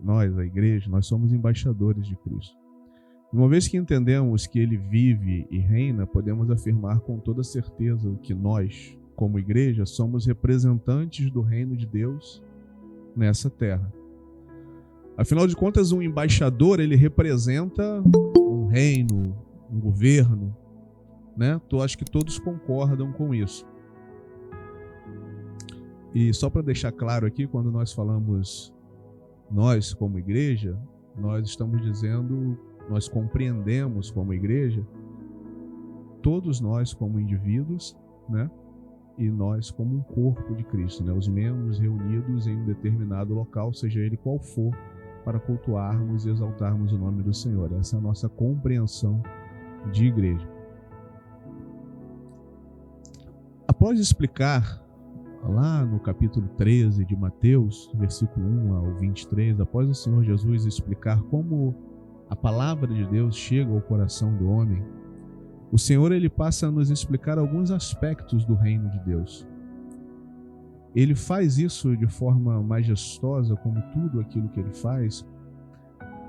nós, a igreja, nós somos embaixadores de Cristo. Uma vez que entendemos que Ele vive e reina, podemos afirmar com toda certeza que nós, como igreja, somos representantes do reino de Deus nessa terra. Afinal de contas, um embaixador, ele representa um reino, um governo, né? Acho que todos concordam com isso. E só para deixar claro aqui, quando nós falamos nós como igreja, nós estamos dizendo, nós compreendemos como igreja, todos nós como indivíduos, né? E nós como um corpo de Cristo, né? Os membros reunidos em um determinado local, seja ele qual for, para cultuarmos e exaltarmos o nome do Senhor. Essa é a nossa compreensão de igreja. Após explicar lá no capítulo 13 de Mateus, versículo 1 ao 23, após o Senhor Jesus explicar como a palavra de Deus chega ao coração do homem, o Senhor ele passa a nos explicar alguns aspectos do reino de Deus. Ele faz isso de forma majestosa, como tudo aquilo que ele faz,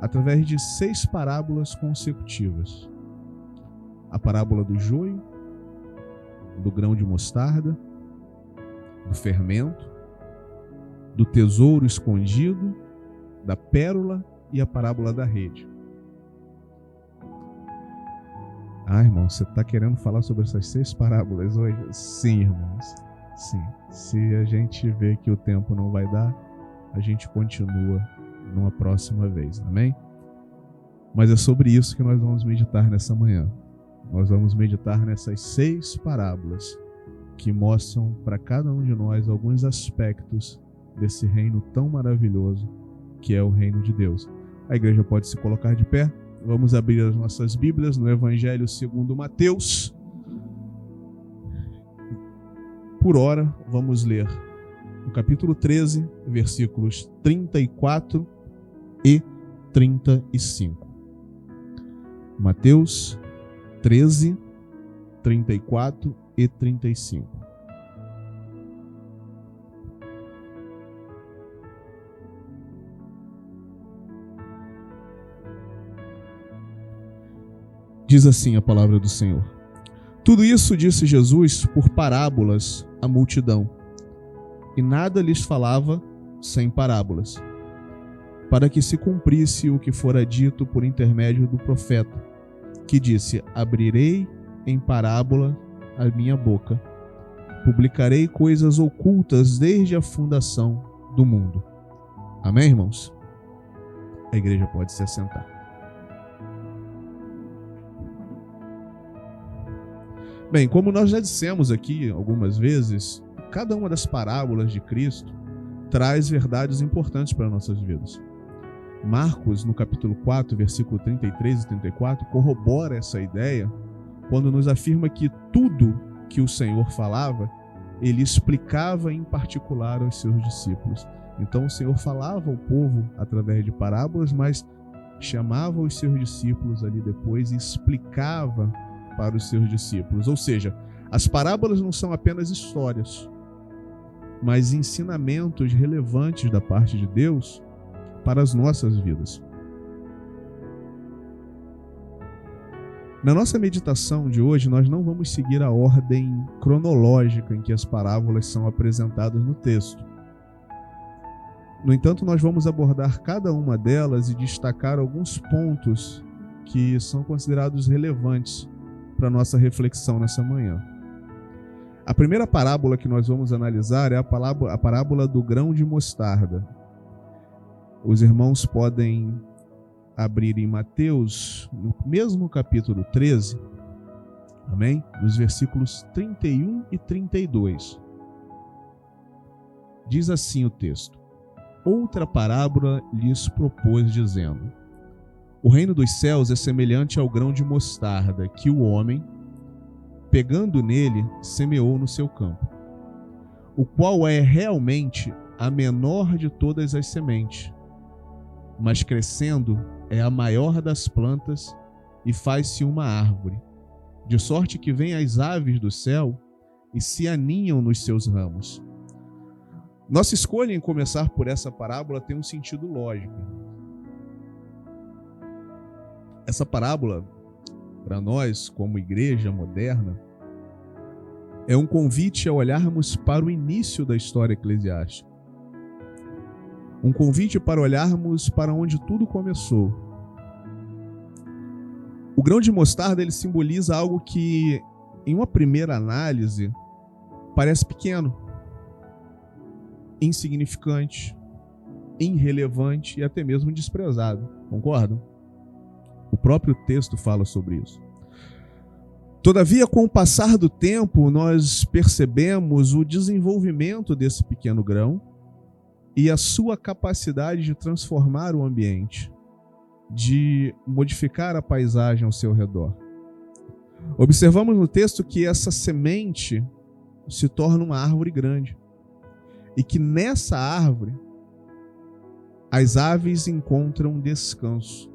através de 6 parábolas consecutivas. A parábola do joio, do grão de mostarda, do fermento, do tesouro escondido, da pérola e a parábola da rede. Irmão, você está querendo falar sobre essas 6 parábolas hoje? Sim, irmãos. Sim. Se a gente vê que o tempo não vai dar, a gente continua numa próxima vez. Amém? Mas é sobre isso que nós vamos meditar nessa manhã. Nós vamos meditar nessas 6 parábolas que mostram para cada um de nós alguns aspectos desse reino tão maravilhoso que é o reino de Deus. A igreja pode se colocar de pé. Vamos abrir as nossas Bíblias no Evangelho segundo Mateus. Por hora, vamos ler o capítulo 13, versículos 34 e 35. Mateus 13, 34 e 35. Diz assim a palavra do Senhor. Tudo isso disse Jesus por parábolas à multidão, e nada lhes falava sem parábolas, para que se cumprisse o que fora dito por intermédio do profeta, que disse: abrirei em parábola a minha boca, publicarei coisas ocultas desde a fundação do mundo. Amém, irmãos? A igreja pode se assentar. Bem, como nós já dissemos aqui algumas vezes, cada uma das parábolas de Cristo traz verdades importantes para nossas vidas. Marcos, no capítulo 4, versículo 33 e 34, corrobora essa ideia quando nos afirma que tudo que o Senhor falava, ele explicava em particular aos seus discípulos. Então o Senhor falava ao povo através de parábolas, mas chamava os seus discípulos ali depois e explicava para os seus discípulos. Ou seja, as parábolas não são apenas histórias, mas ensinamentos relevantes da parte de Deus para as nossas vidas. Na nossa meditação de hoje, nós não vamos seguir a ordem cronológica em que as parábolas são apresentadas no texto. No entanto, nós vamos abordar cada uma delas e destacar alguns pontos que são considerados relevantes para a nossa reflexão nessa manhã. A primeira parábola que nós vamos analisar é a parábola do grão de mostarda. Os irmãos podem abrir em Mateus, no mesmo capítulo 13, amém? Nos versículos 31 e 32. Diz assim o texto: outra parábola lhes propôs, dizendo: o reino dos céus é semelhante ao grão de mostarda que o homem, pegando nele, semeou no seu campo, o qual é realmente a menor de todas as sementes, mas crescendo é a maior das plantas e faz-se uma árvore, de sorte que vêm as aves do céu e se aninham nos seus ramos. Nossa escolha em começar por essa parábola tem um sentido lógico. Essa parábola, para nós, como igreja moderna, é um convite a olharmos para o início da história eclesiástica. Um convite para olharmos para onde tudo começou. O grão de mostarda, ele simboliza algo que, em uma primeira análise, parece pequeno, insignificante, irrelevante e até mesmo desprezado. Concordam? O próprio texto fala sobre isso. Todavia, com o passar do tempo, nós percebemos o desenvolvimento desse pequeno grão e a sua capacidade de transformar o ambiente, de modificar a paisagem ao seu redor. Observamos no texto que essa semente se torna uma árvore grande e que nessa árvore as aves encontram descanso.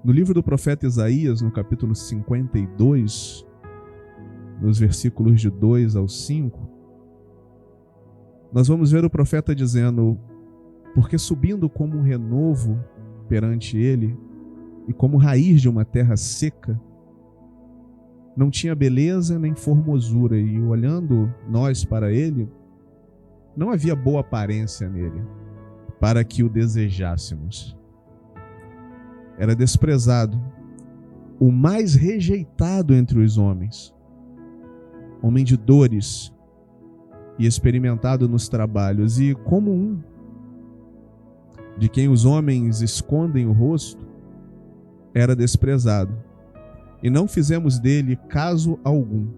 No livro do profeta Isaías, no capítulo 52, nos versículos de 2 ao 5, nós vamos ver o profeta dizendo: porque subindo como um renovo perante ele, e como raiz de uma terra seca, não tinha beleza nem formosura, e olhando nós para ele, não havia boa aparência nele, para que o desejássemos. Era desprezado, o mais rejeitado entre os homens, homem de dores e experimentado nos trabalhos, e como um de quem os homens escondem o rosto, era desprezado, e não fizemos dele caso algum.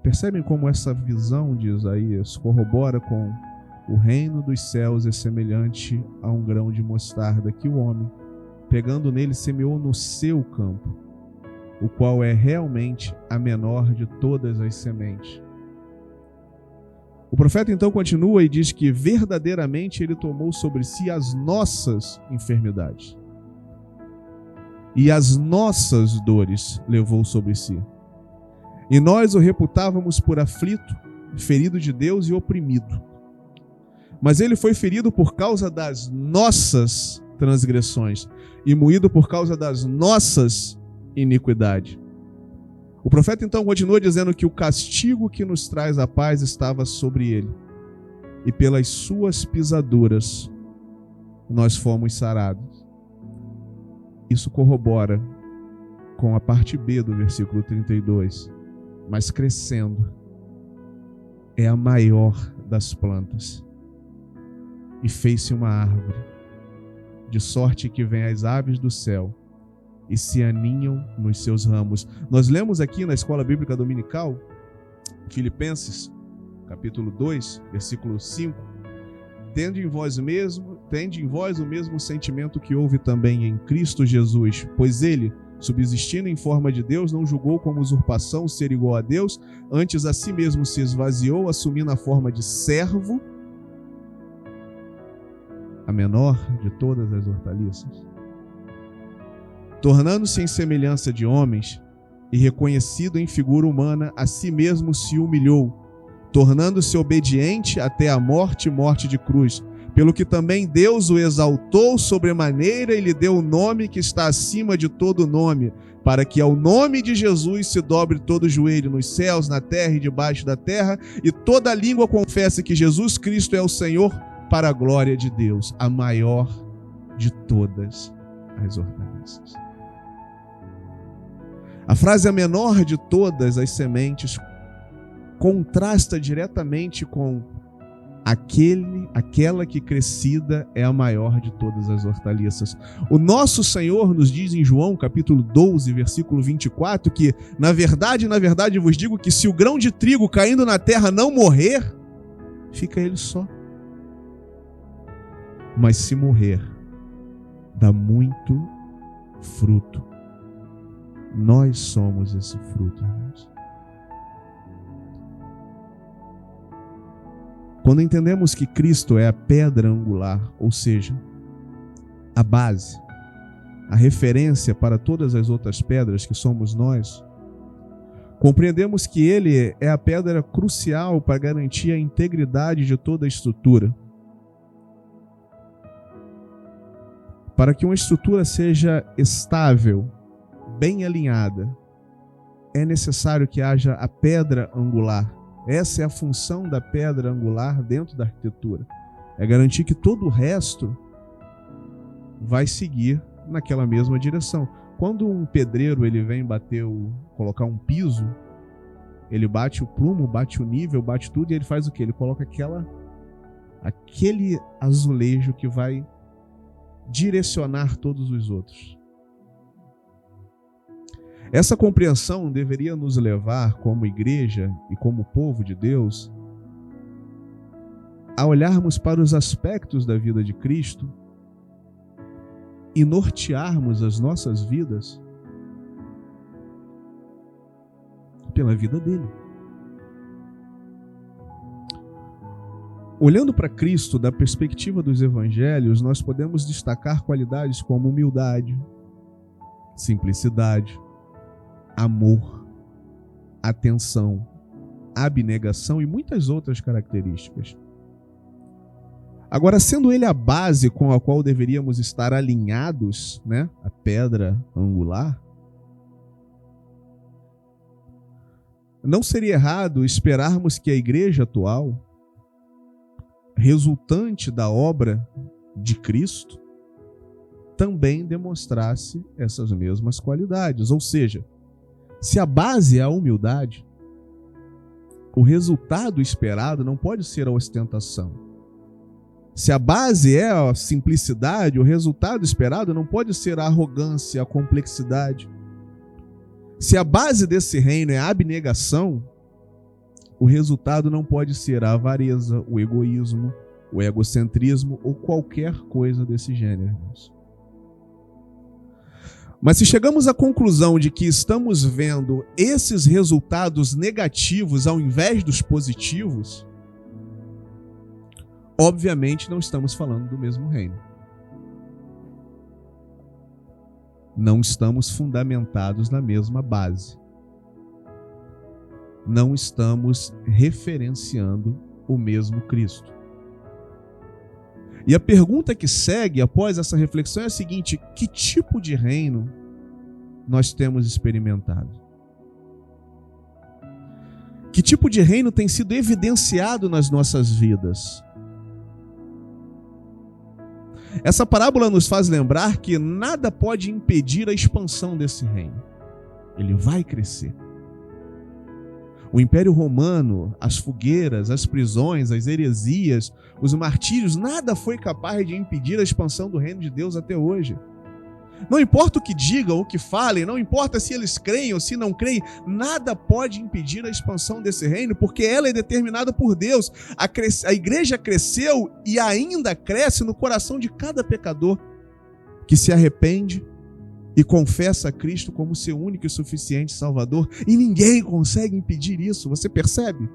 Percebem como essa visão de Isaías corrobora com o reino dos céus é semelhante a um grão de mostarda que o homem, pegando nele, semeou no seu campo, o qual é realmente a menor de todas as sementes. O profeta então continua e diz que verdadeiramente ele tomou sobre si as nossas enfermidades e as nossas dores levou sobre si. E nós o reputávamos por aflito, ferido de Deus e oprimido. Mas ele foi ferido por causa das nossas transgressões e moído por causa das nossas iniquidades. O profeta então continua dizendo que o castigo que nos traz a paz estava sobre ele, e pelas suas pisaduras nós fomos sarados. Isso corrobora com a parte B do versículo 32. Mas crescendo, é a maior das plantas, e fez-se uma árvore, de sorte que vêm as aves do céu e se aninham nos seus ramos. Nós lemos aqui na Escola Bíblica Dominical, Filipenses, capítulo 2, versículo 5, tende em vós o mesmo sentimento que houve também em Cristo Jesus, pois ele, subsistindo em forma de Deus, não julgou como usurpação ser igual a Deus, antes a si mesmo se esvaziou, assumindo a forma de servo, a menor de todas as hortaliças, tornando-se em semelhança de homens e reconhecido em figura humana, a si mesmo se humilhou, tornando-se obediente até a morte, morte de cruz, pelo que também Deus o exaltou sobremaneira e lhe deu o nome que está acima de todo nome, para que ao nome de Jesus se dobre todo o joelho nos céus, na terra e debaixo da terra, e toda língua confesse que Jesus Cristo é o Senhor, para a glória de Deus, a maior de todas as hortaliças. A frase "a menor de todas as sementes" contrasta diretamente com aquela que crescida é a maior de todas as hortaliças. O nosso Senhor nos diz em João capítulo 12, versículo 24, que na verdade vos digo que se o grão de trigo caindo na terra não morrer, fica ele só. Mas se morrer, dá muito fruto. Nós somos esse fruto, irmãos. Quando entendemos que Cristo é a pedra angular, ou seja, a base, a referência para todas as outras pedras que somos nós, Compreendemos que ele é a pedra crucial para garantir a integridade de toda a estrutura. Para que uma estrutura seja estável, bem alinhada, é necessário que haja a pedra angular. Essa é a função da pedra angular dentro da arquitetura. É garantir que todo o resto vai seguir naquela mesma direção. Quando um pedreiro ele vem colocar um piso, ele bate o prumo, bate o nível, bate tudo, e ele faz o quê? Ele coloca aquele azulejo que vai direcionar todos os outros. Essa compreensão deveria nos levar, como igreja e como povo de Deus, a olharmos para os aspectos da vida de Cristo e nortearmos as nossas vidas pela vida dele. Olhando para Cristo da perspectiva dos evangelhos, nós podemos destacar qualidades como humildade, simplicidade, amor, atenção, abnegação e muitas outras características. Agora, sendo ele a base com a qual deveríamos estar alinhados, né, a pedra angular, não seria errado esperarmos que a igreja atual, resultante da obra de Cristo, também demonstrasse essas mesmas qualidades. Ou seja, se a base é a humildade, o resultado esperado não pode ser a ostentação. Se a base é a simplicidade, o resultado esperado não pode ser a arrogância, a complexidade. Se a base desse reino é a abnegação, o resultado não pode ser a avareza, o egoísmo, o egocentrismo ou qualquer coisa desse gênero, irmãos. Mas se chegamos à conclusão de que estamos vendo esses resultados negativos ao invés dos positivos, obviamente não estamos falando do mesmo reino. Não estamos fundamentados na mesma base. Não estamos referenciando o mesmo Cristo. E a pergunta que segue após essa reflexão é a seguinte: que tipo de reino nós temos experimentado? Que tipo de reino tem sido evidenciado nas nossas vidas? Essa parábola nos faz lembrar que nada pode impedir a expansão desse reino. Ele vai crescer. O Império Romano, as fogueiras, as prisões, as heresias, os martírios, nada foi capaz de impedir a expansão do reino de Deus até hoje. Não importa o que digam, o que falem, não importa se eles creem ou se não creem, nada pode impedir a expansão desse reino, porque ela é determinada por Deus. A igreja cresceu e ainda cresce no coração de cada pecador que se arrepende e confessa a Cristo como seu único e suficiente Salvador, e ninguém consegue impedir isso, você percebe?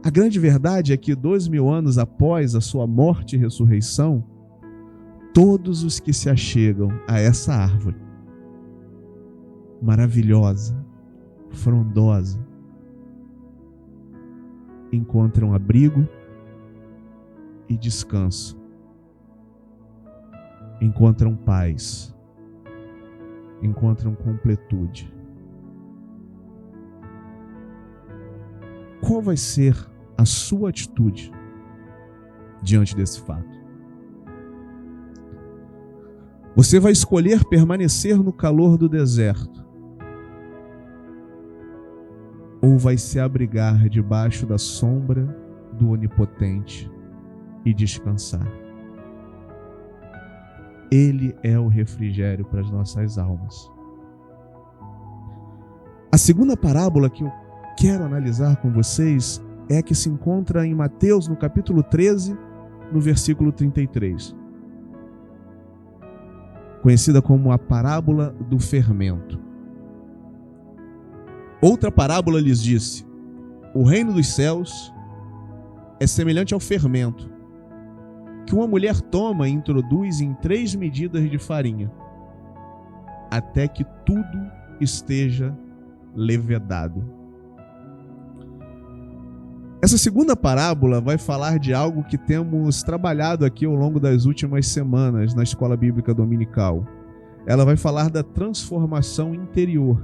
A grande verdade é que 2000 anos após a sua morte e ressurreição, todos os que se achegam a essa árvore maravilhosa, frondosa, encontram abrigo e descanso, encontram paz, encontram completude. Qual vai ser a sua atitude diante desse fato? Você vai escolher permanecer no calor do deserto, ou vai se abrigar debaixo da sombra do Onipotente e descansar? Ele é o refrigério para as nossas almas. A segunda parábola que eu quero analisar com vocês é a que se encontra em Mateus, no capítulo 13, no versículo 33. Conhecida como a parábola do fermento. Outra parábola lhes disse: o reino dos céus é semelhante ao fermento que uma mulher toma e introduz em 3 medidas de farinha, até que tudo esteja levedado. Essa segunda parábola vai falar de algo que temos trabalhado aqui ao longo das últimas semanas na Escola Bíblica Dominical. Ela vai falar da transformação interior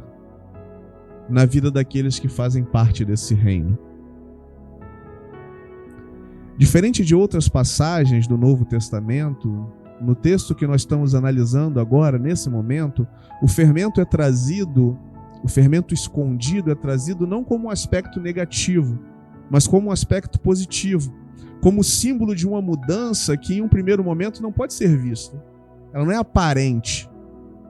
na vida daqueles que fazem parte desse reino. Diferente de outras passagens do Novo Testamento, no texto que nós estamos analisando agora, nesse momento, o fermento escondido é trazido não como um aspecto negativo, mas como um aspecto positivo, como símbolo de uma mudança que em um primeiro momento não pode ser vista. Ela não é aparente,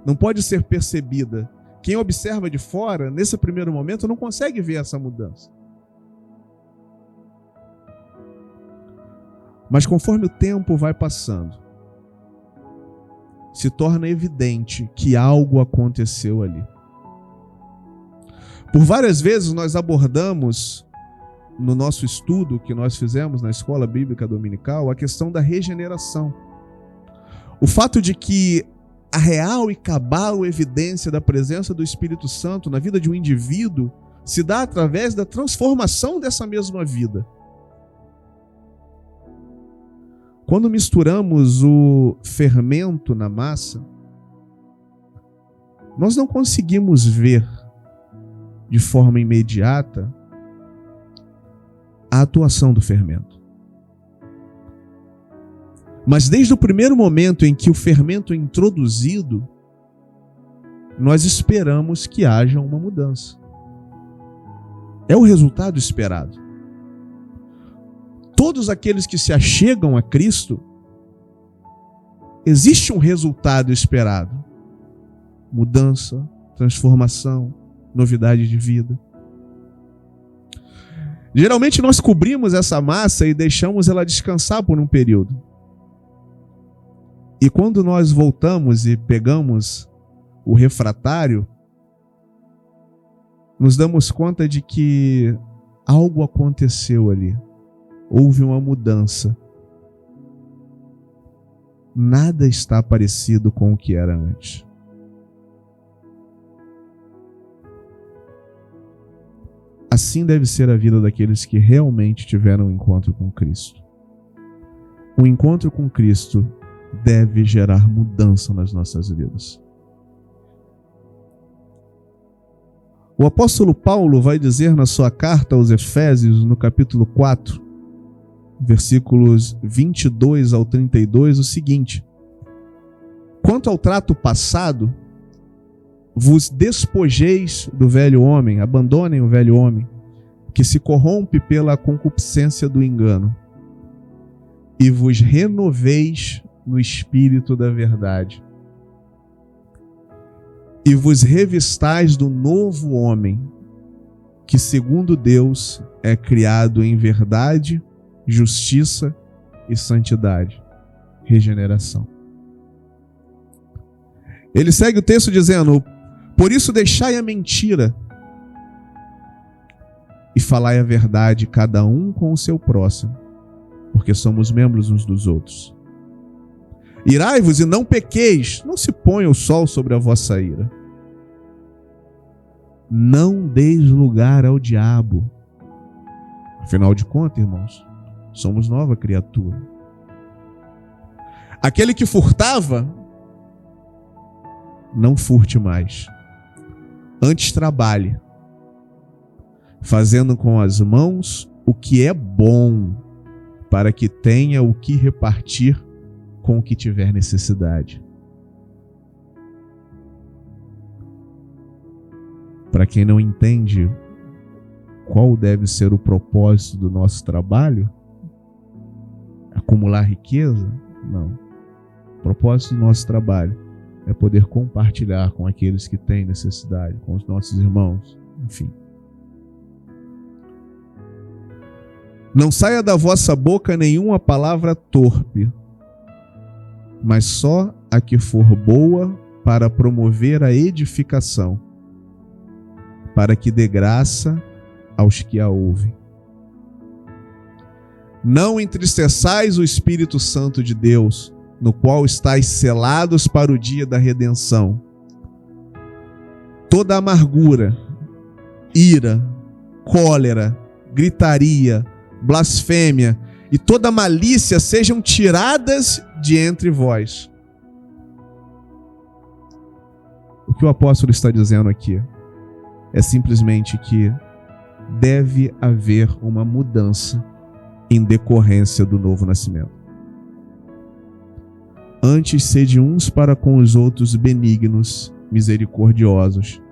não pode ser percebida. Quem observa de fora, nesse primeiro momento, não consegue ver essa mudança. Mas conforme o tempo vai passando, se torna evidente que algo aconteceu ali. Por várias vezes nós abordamos, no nosso estudo que nós fizemos na Escola Bíblica Dominical, a questão da regeneração. O fato de que a real e cabal evidência da presença do Espírito Santo na vida de um indivíduo se dá através da transformação dessa mesma vida. Quando misturamos o fermento na massa, nós não conseguimos ver de forma imediata a atuação do fermento. Mas desde o primeiro momento em que o fermento é introduzido, nós esperamos que haja uma mudança. É o resultado esperado. Todos aqueles que se achegam a Cristo, existe um resultado esperado. Mudança, transformação, novidade de vida. Geralmente nós cobrimos essa massa e deixamos ela descansar por um período. E quando nós voltamos e pegamos o refratário, nos damos conta de que algo aconteceu ali. Houve uma mudança. Nada está parecido com o que era antes. Assim deve ser a vida daqueles que realmente tiveram um encontro com Cristo. O encontro com Cristo deve gerar mudança nas nossas vidas. O apóstolo Paulo vai dizer na sua carta aos Efésios, no capítulo 4, versículos 22 ao 32, o seguinte: quanto ao trato passado, vos despojeis do velho homem, abandonem o velho homem, que se corrompe pela concupiscência do engano, e vos renoveis no espírito da verdade, e vos revistais do novo homem, que segundo Deus é criado em verdade, justiça e santidade, regeneração. Ele segue o texto dizendo: por isso deixai a mentira e falai a verdade, cada um com o seu próximo, porque somos membros uns dos outros. Irai-vos e não pequeis, não se ponha o sol sobre a vossa ira. Não deis lugar ao diabo. Afinal de contas, irmãos, somos nova criatura. Aquele que furtava, não furte mais. Antes trabalhe, fazendo com as mãos o que é bom, para que tenha o que repartir com o que tiver necessidade. Para quem não entende qual deve ser o propósito do nosso trabalho, acumular riqueza? Não. O propósito do nosso trabalho é poder compartilhar com aqueles que têm necessidade, com os nossos irmãos, enfim. Não saia da vossa boca nenhuma palavra torpe, mas só a que for boa para promover a edificação, para que dê graça aos que a ouvem. Não entristeçais o Espírito Santo de Deus, no qual estáis selados para o dia da redenção. toda amargura, ira, cólera, gritaria, blasfêmia e toda malícia sejam tiradas de entre vós. O que o apóstolo está dizendo aqui é simplesmente que deve haver uma mudança em decorrência do novo nascimento. Antes sede uns para com os outros benignos, misericordiosos,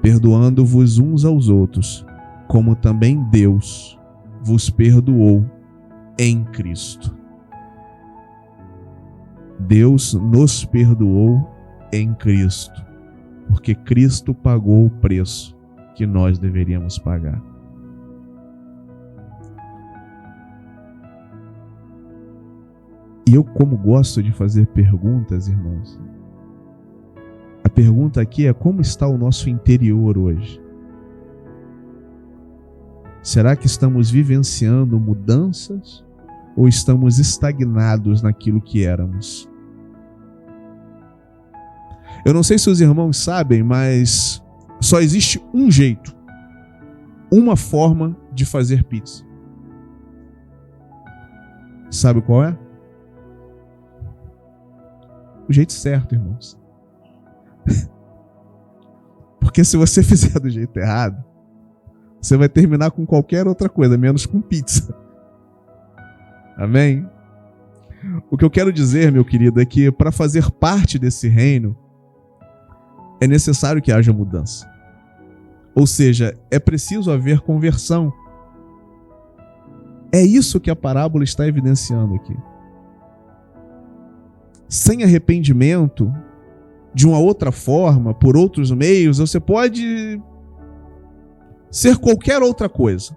perdoando-vos uns aos outros, como também Deus vos perdoou em Cristo. Deus nos perdoou em Cristo, porque Cristo pagou o preço que nós deveríamos pagar. E eu, como gosto de fazer perguntas, irmãos, a pergunta aqui é: como está o nosso interior hoje? Será que estamos vivenciando mudanças ou estamos estagnados naquilo que éramos? Eu não sei se os irmãos sabem, mas só existe um jeito, uma forma de fazer pizza. Sabe qual é? O jeito certo, irmãos. Porque se você fizer do jeito errado, você vai terminar com qualquer outra coisa, menos com pizza. Amém? O que eu quero dizer, meu querido, é que para fazer parte desse reino, é necessário que haja mudança. Ou seja, é preciso haver conversão. É isso que a parábola está evidenciando aqui. Sem arrependimento, de uma outra forma, por outros meios, você pode ser qualquer outra coisa.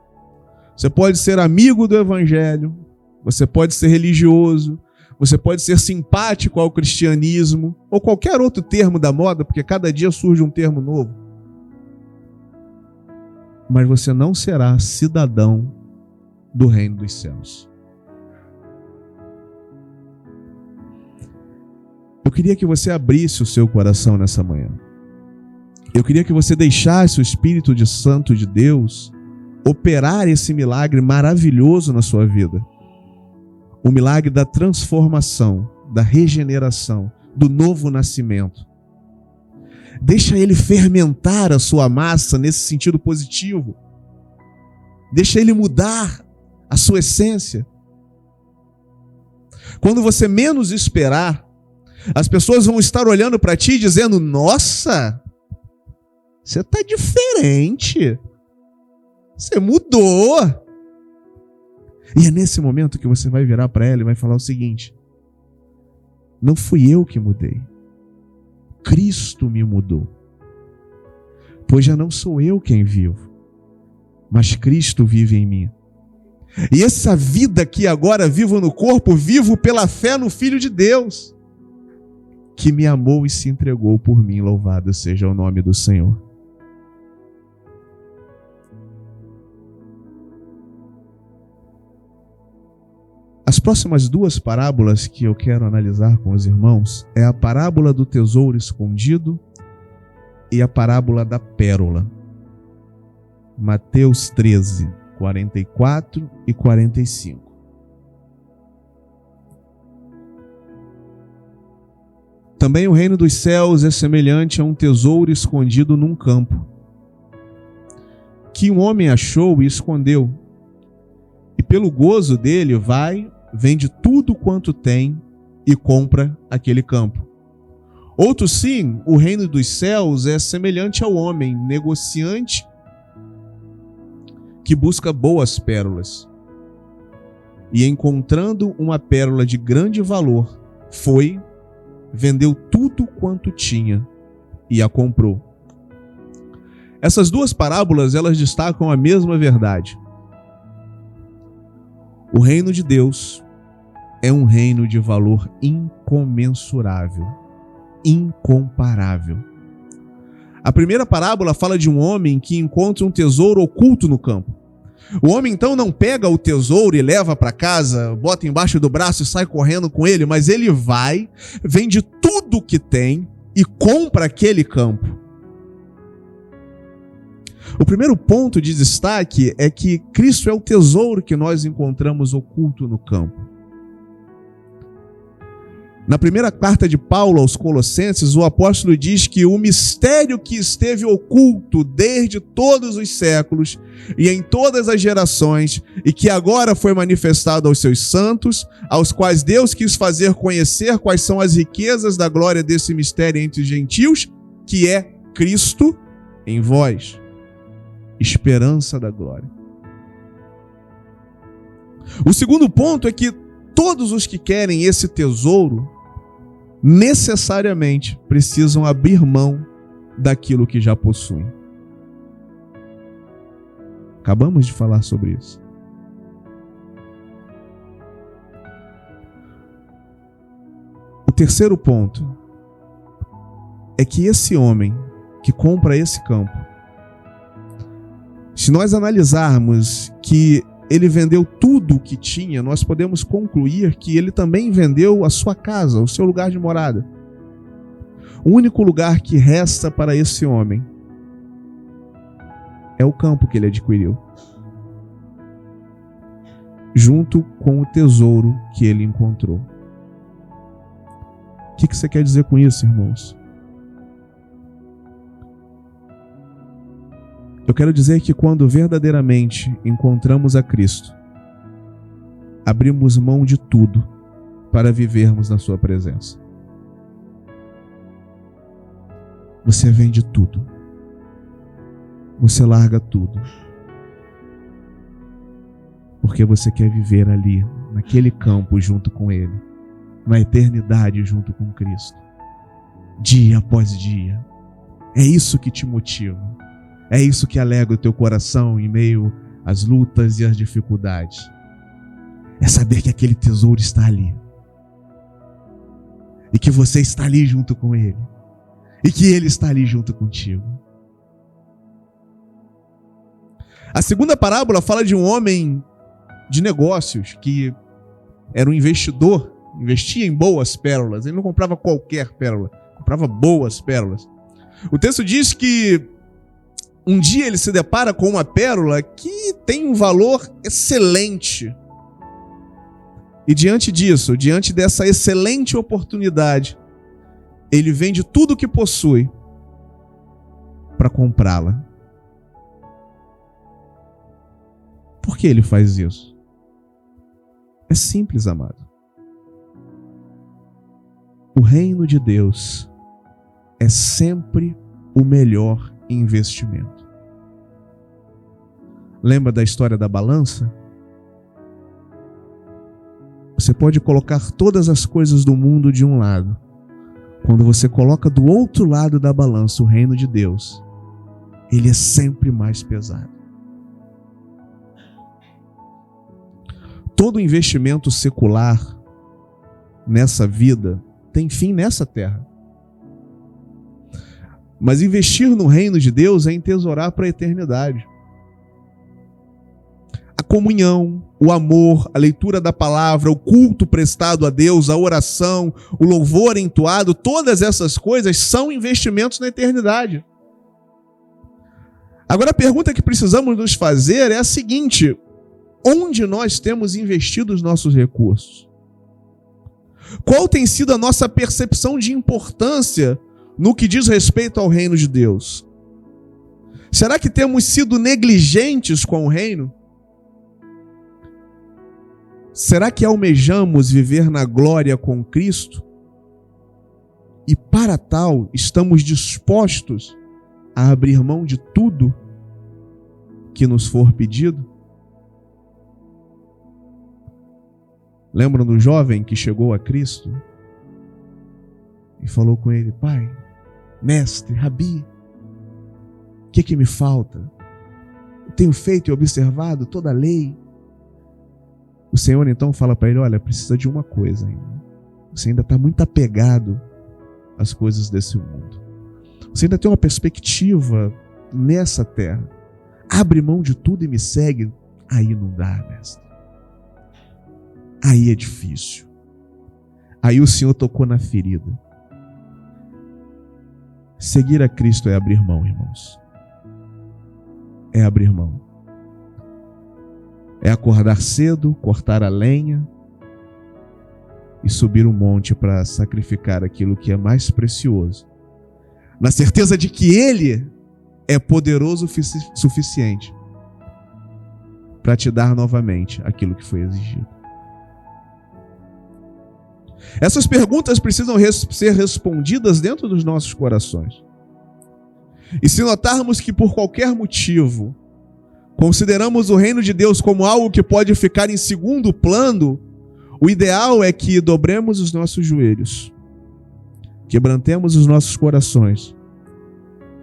Você pode ser amigo do evangelho, você pode ser religioso, você pode ser simpático ao cristianismo, ou qualquer outro termo da moda, porque cada dia surge um termo novo. Mas você não será cidadão do reino dos céus. Eu queria que você abrisse o seu coração nessa manhã. Eu queria que você deixasse o Espírito Santo de Deus operar esse milagre maravilhoso na sua vida. O milagre da transformação, da regeneração, do novo nascimento. Deixa ele fermentar a sua massa nesse sentido positivo. Deixa ele mudar a sua essência. Quando você menos esperar, as pessoas vão estar olhando para ti dizendo: nossa, você está diferente. Você mudou. E é nesse momento que você vai virar para ela e vai falar o seguinte: não fui eu que mudei. Cristo me mudou. Pois já não sou eu quem vivo, mas Cristo vive em mim. E essa vida que agora vivo no corpo, vivo pela fé no Filho de Deus, que me amou e se entregou por mim. Louvado seja o nome do Senhor. As próximas duas parábolas que eu quero analisar com os irmãos é a parábola do tesouro escondido e a parábola da pérola. Mateus 13, 44 e 45. Também o reino dos céus é semelhante a um tesouro escondido num campo, que um homem achou e escondeu. E pelo gozo dele vende tudo quanto tem e compra aquele campo. Outro sim, o reino dos céus é semelhante ao homem negociante que busca boas pérolas. E encontrando uma pérola de grande valor, vendeu tudo quanto tinha e a comprou. Essas duas parábolas, elas destacam a mesma verdade. O reino de Deus é um reino de valor incomensurável, incomparável. A primeira parábola fala de um homem que encontra um tesouro oculto no campo. O homem então não pega o tesouro e leva para casa, bota embaixo do braço e sai correndo com ele, mas ele vai, vende tudo que tem e compra aquele campo. O primeiro ponto de destaque é que Cristo é o tesouro que nós encontramos oculto no campo. Na primeira carta de Paulo aos Colossenses, o apóstolo diz que o mistério que esteve oculto desde todos os séculos e em todas as gerações, e que agora foi manifestado aos seus santos, aos quais Deus quis fazer conhecer quais são as riquezas da glória desse mistério entre os gentios, que é Cristo em vós, esperança da glória. O segundo ponto é que todos os que querem esse tesouro necessariamente precisam abrir mão daquilo que já possuem. Acabamos de falar sobre isso. O terceiro ponto é que esse homem que compra esse campo, se nós analisarmos que ele vendeu tudo o que tinha, nós podemos concluir que ele também vendeu a sua casa, o seu lugar de morada. O único lugar que resta para esse homem é o campo que ele adquiriu, junto com o tesouro que ele encontrou. O que você quer dizer com isso, irmãos? Eu quero dizer que quando verdadeiramente encontramos a Cristo, abrimos mão de tudo para vivermos na sua presença. Você vende tudo. Você larga tudo. Porque você quer viver ali, naquele campo junto com Ele, na eternidade junto com Cristo. Dia após dia. É isso que te motiva. É isso que alegra o teu coração em meio às lutas e às dificuldades. É saber que aquele tesouro está ali. E que você está ali junto com Ele. E que Ele está ali junto contigo. A segunda parábola fala de um homem de negócios que era um investidor, investia em boas pérolas. Ele não comprava qualquer pérola, comprava boas pérolas. O texto diz que um dia ele se depara com uma pérola que tem um valor excelente. E diante disso, diante dessa excelente oportunidade, ele vende tudo o que possui para comprá-la. Por que ele faz isso? É simples, amado. O reino de Deus é sempre o melhor investimento. Lembra da história da balança? Você pode colocar todas as coisas do mundo de um lado. Quando você coloca do outro lado da balança o reino de Deus, ele é sempre mais pesado. Todo investimento secular nessa vida tem fim nessa terra. Mas investir no reino de Deus é entesourar para a eternidade. A comunhão, o amor, a leitura da palavra, o culto prestado a Deus, a oração, o louvor entoado, todas essas coisas são investimentos na eternidade. Agora a pergunta que precisamos nos fazer é a seguinte: onde nós temos investido os nossos recursos? Qual tem sido a nossa percepção de importância no que diz respeito ao reino de Deus? Será que temos sido negligentes com o reino? Será que almejamos viver na glória com Cristo? E para tal, estamos dispostos a abrir mão de tudo que nos for pedido? Lembram do jovem que chegou a Cristo e falou com ele: Pai, mestre, rabi, o que me falta? Eu tenho feito e observado toda a lei. O Senhor então fala para ele: olha, precisa de uma coisa ainda. Você ainda está muito apegado às coisas desse mundo. Você ainda tem uma perspectiva nessa terra. Abre mão de tudo e me segue. Aí não dá, mestre. Aí é difícil. Aí o Senhor tocou na ferida. Seguir a Cristo é abrir mão, irmãos. é abrir mão. É acordar cedo, cortar a lenha e subir o monte para sacrificar aquilo que é mais precioso, na certeza de que Ele é poderoso o suficiente para te dar novamente aquilo que foi exigido. Essas perguntas precisam ser respondidas dentro dos nossos corações. E se notarmos que por qualquer motivo consideramos o reino de Deus como algo que pode ficar em segundo plano, o ideal é que dobremos os nossos joelhos, quebrantemos os nossos corações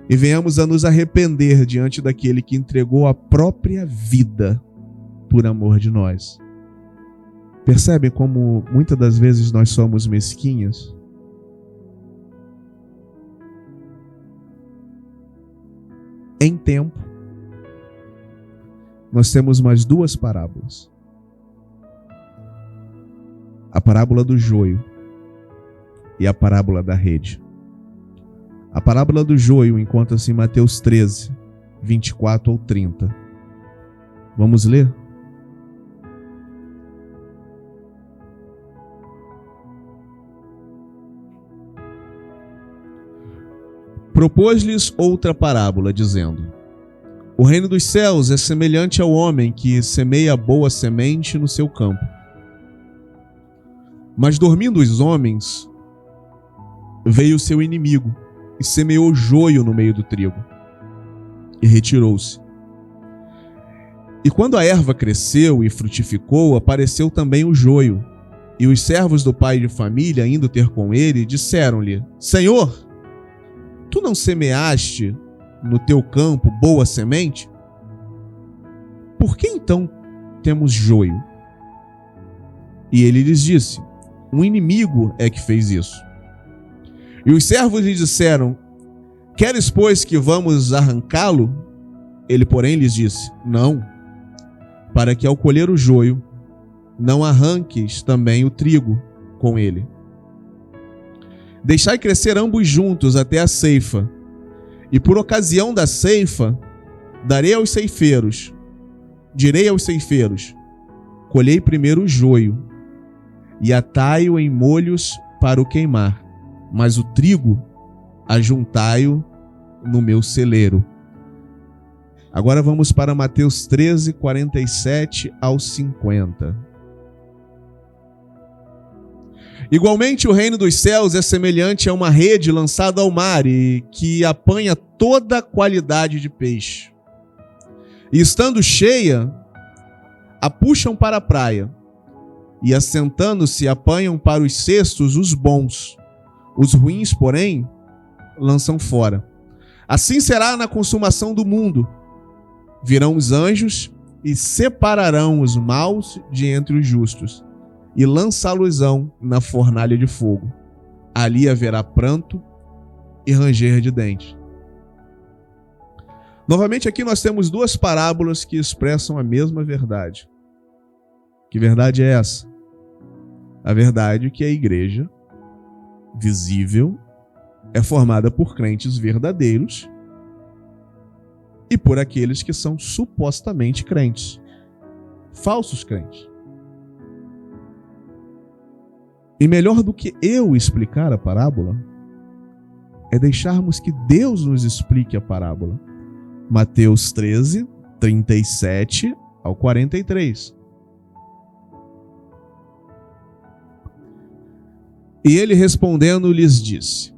e venhamos a nos arrepender diante daquele que entregou a própria vida por amor de nós. Percebem como muitas das vezes nós somos mesquinhos? Em tempo, nós temos mais duas parábolas. A parábola do joio e a parábola da rede. A parábola do joio encontra-se em Mateus 13, 24 ao 30. Vamos ler? Propôs-lhes outra parábola, dizendo: O reino dos céus é semelhante ao homem que semeia boa semente no seu campo. Mas dormindo os homens, veio seu inimigo e semeou joio no meio do trigo e retirou-se. E quando a erva cresceu e frutificou, apareceu também o joio. E os servos do pai de família, indo ter com ele, disseram-lhe: Senhor, tu não semeaste no teu campo boa semente? Por que então temos joio? E ele lhes disse: um inimigo é que fez isso. E os servos lhe disseram: queres, pois, que vamos arrancá-lo? Ele, porém, lhes disse: não, para que ao colher o joio, não arranques também o trigo com ele. Deixai crescer ambos juntos até a ceifa, e por ocasião da ceifa, direi aos ceifeiros, colhei primeiro o joio, e atai-o em molhos para o queimar, mas o trigo ajuntai-o no meu celeiro. Agora vamos para Mateus 13, 47 ao 50. Igualmente, o reino dos céus é semelhante a uma rede lançada ao mar e que apanha toda qualidade de peixe. E estando cheia, a puxam para a praia, e assentando-se apanham para os cestos os bons. Os ruins, porém, lançam fora. Assim será na consumação do mundo. Virão os anjos e separarão os maus de entre os justos, e lançá-los-ão na fornalha de fogo. Ali haverá pranto e ranger de dentes. Novamente aqui nós temos duas parábolas que expressam a mesma verdade. Que verdade é essa? A verdade que a igreja visível é formada por crentes verdadeiros e por aqueles que são supostamente crentes, falsos crentes. E melhor do que eu explicar a parábola, é deixarmos que Deus nos explique a parábola. Mateus 13, 37 ao 43. E ele respondendo lhes disse: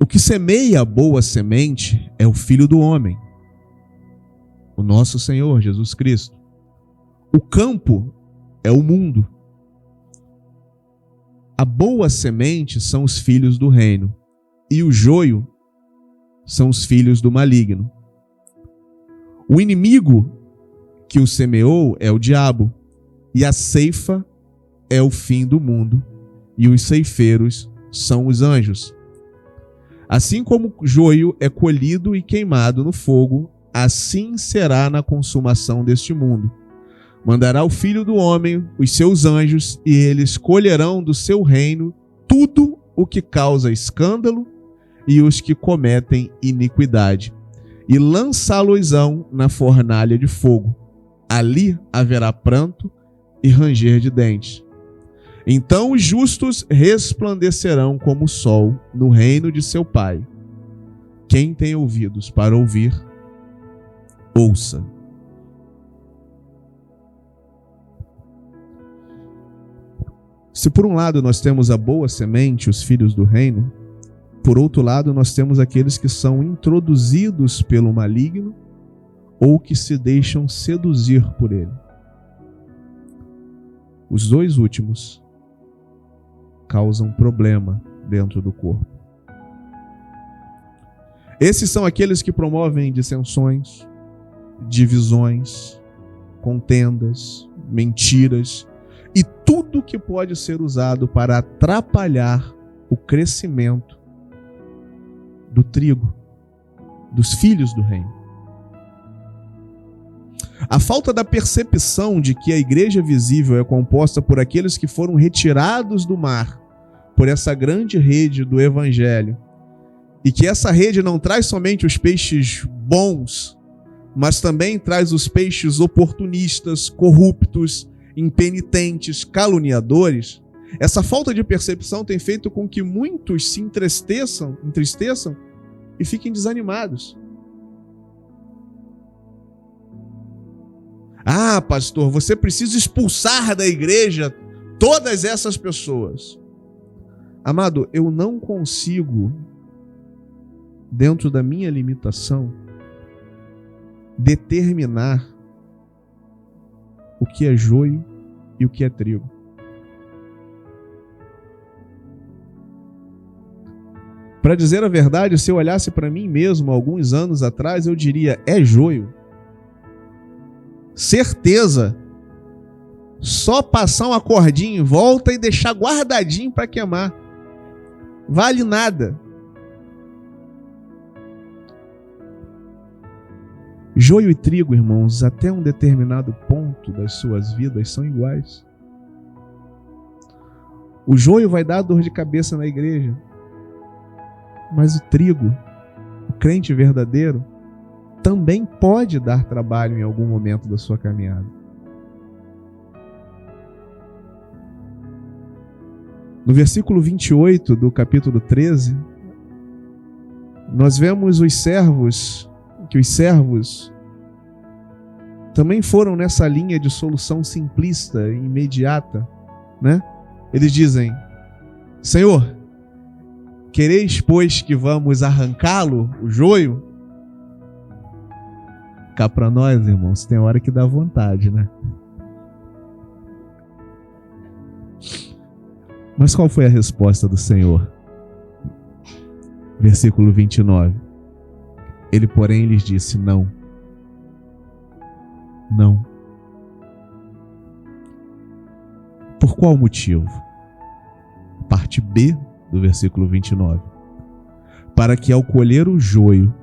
o que semeia a boa semente é o Filho do Homem, o nosso Senhor Jesus Cristo. O campo é o mundo. A boa semente são os filhos do reino, e o joio são os filhos do maligno. O inimigo que o semeou é o diabo, e a ceifa é o fim do mundo, e os ceifeiros são os anjos. Assim como o joio é colhido e queimado no fogo, assim será na consumação deste mundo. Mandará o Filho do Homem os seus anjos, e eles colherão do seu reino tudo o que causa escândalo e os que cometem iniquidade, e lançá-los-ão na fornalha de fogo. Ali haverá pranto e ranger de dentes. Então os justos resplandecerão como o sol no reino de seu Pai. Quem tem ouvidos para ouvir, ouça. Se por um lado nós temos a boa semente, os filhos do reino, por outro lado nós temos aqueles que são introduzidos pelo maligno ou que se deixam seduzir por ele. Os dois últimos causam problema dentro do corpo. Esses são aqueles que promovem dissensões, divisões, contendas, mentiras e tudo que pode ser usado para atrapalhar o crescimento do trigo, dos filhos do reino. A falta da percepção de que a igreja visível é composta por aqueles que foram retirados do mar por essa grande rede do evangelho, e que essa rede não traz somente os peixes bons, mas também traz os peixes oportunistas, corruptos, impenitentes, caluniadores. Essa falta de percepção tem feito com que muitos se entristeçam e fiquem desanimados. Ah, pastor, você precisa expulsar da igreja todas essas pessoas. Amado, eu não consigo, dentro da minha limitação, determinar o que é joio e o que é trigo. Para dizer a verdade, se eu olhasse para mim mesmo alguns anos atrás, eu diria, é joio. Certeza. Só passar uma cordinha em volta e deixar guardadinho para queimar. Vale nada. Joio e trigo, irmãos, até um determinado ponto das suas vidas são iguais. O joio vai dar dor de cabeça na igreja, mas o trigo, o crente verdadeiro, também pode dar trabalho em algum momento da sua caminhada. No versículo 28 do capítulo 13, nós vemos os servos também foram nessa linha de solução simplista e imediata, né? Eles dizem, Senhor, quereis, pois, que vamos arrancá-lo, o joio? Cá para nós, irmãos, tem hora que dá vontade, né? Mas qual foi a resposta do Senhor? Versículo 29. Ele, porém, lhes disse, não. Não. Por qual motivo? Parte B do versículo 29. Para que ao colher o joio,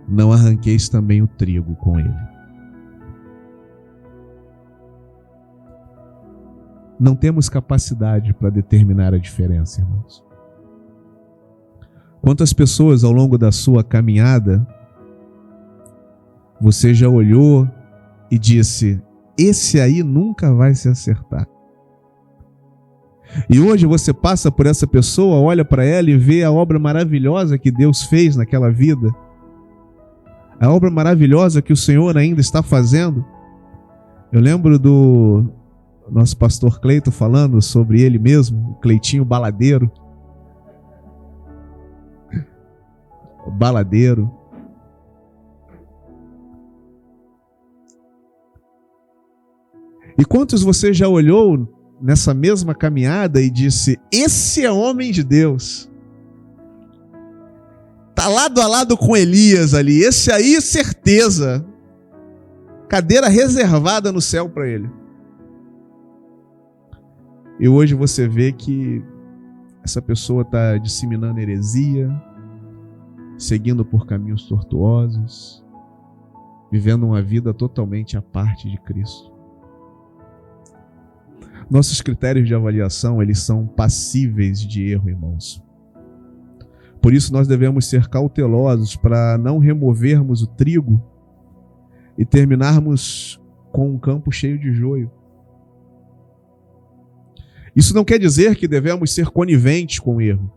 não arranqueis também o trigo com ele. Não temos capacidade para determinar a diferença, irmãos. Quantas pessoas ao longo da sua caminhada você já olhou e disse, esse aí nunca vai se acertar. E hoje você passa por essa pessoa, olha para ela e vê a obra maravilhosa que Deus fez naquela vida. A obra maravilhosa que o Senhor ainda está fazendo. Eu lembro do nosso pastor Cleito falando sobre ele mesmo, o Cleitinho baladeiro. O baladeiro. E quantos você já olhou nessa mesma caminhada e disse, esse é homem de Deus. Está lado a lado com Elias ali, esse aí certeza. Cadeira reservada no céu para ele. E hoje você vê que essa pessoa está disseminando heresia, seguindo por caminhos tortuosos, vivendo uma vida totalmente à parte de Cristo. Nossos critérios de avaliação, eles são passíveis de erro, irmãos. Por isso nós devemos ser cautelosos para não removermos o trigo e terminarmos com um campo cheio de joio. Isso não quer dizer que devemos ser coniventes com o erro.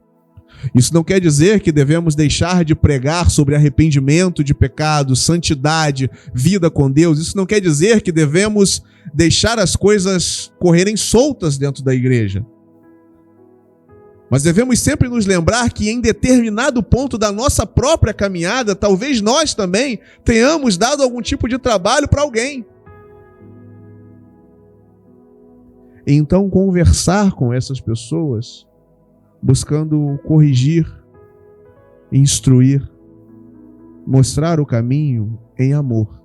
Isso não quer dizer que devemos deixar de pregar sobre arrependimento de pecado, santidade, vida com Deus. Isso não quer dizer que devemos deixar as coisas correrem soltas dentro da igreja. Mas devemos sempre nos lembrar que em determinado ponto da nossa própria caminhada, talvez nós também tenhamos dado algum tipo de trabalho para alguém. Então, conversar com essas pessoas, buscando corrigir, instruir, mostrar o caminho em amor.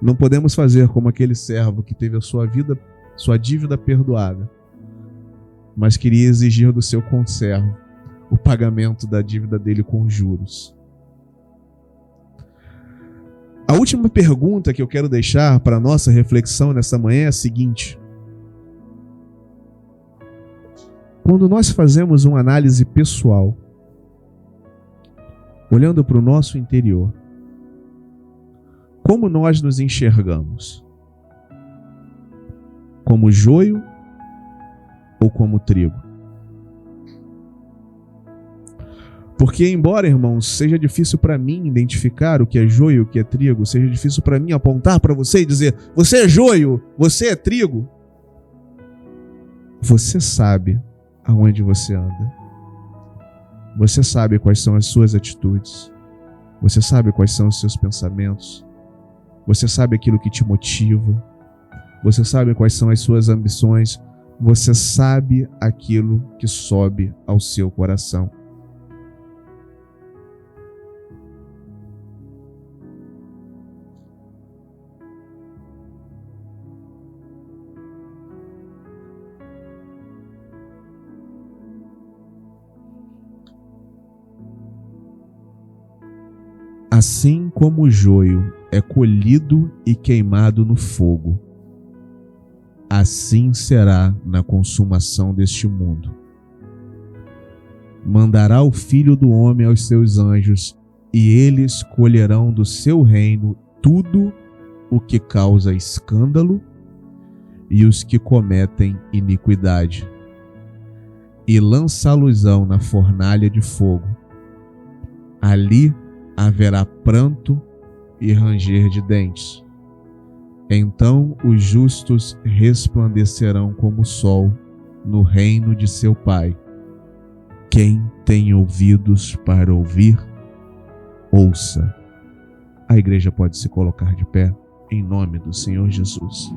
Não podemos fazer como aquele servo que teve a sua dívida perdoada, mas queria exigir do seu conservo o pagamento da dívida dele com juros. A última pergunta que eu quero deixar para a nossa reflexão nessa manhã é a seguinte: quando nós fazemos uma análise pessoal, olhando para o nosso interior, como nós nos enxergamos? Como joio ou como trigo? Porque embora, irmãos, seja difícil para mim identificar o que é joio e o que é trigo, seja difícil para mim apontar para você e dizer, você é joio, você é trigo, você sabe aonde você anda. Você sabe quais são as suas atitudes. Você sabe quais são os seus pensamentos. Você sabe aquilo que te motiva. Você sabe quais são as suas ambições. Você sabe aquilo que sobe ao seu coração. Assim como o joio é colhido e queimado no fogo, assim será na consumação deste mundo. Mandará o Filho do Homem aos seus anjos, e eles colherão do seu reino tudo o que causa escândalo e os que cometem iniquidade, e lançá-los-ão na fornalha de fogo. Ali haverá pranto e ranger de dentes. Então os justos resplandecerão como o sol no reino de seu Pai. Quem tem ouvidos para ouvir, ouça. A igreja pode se colocar de pé em nome do Senhor Jesus.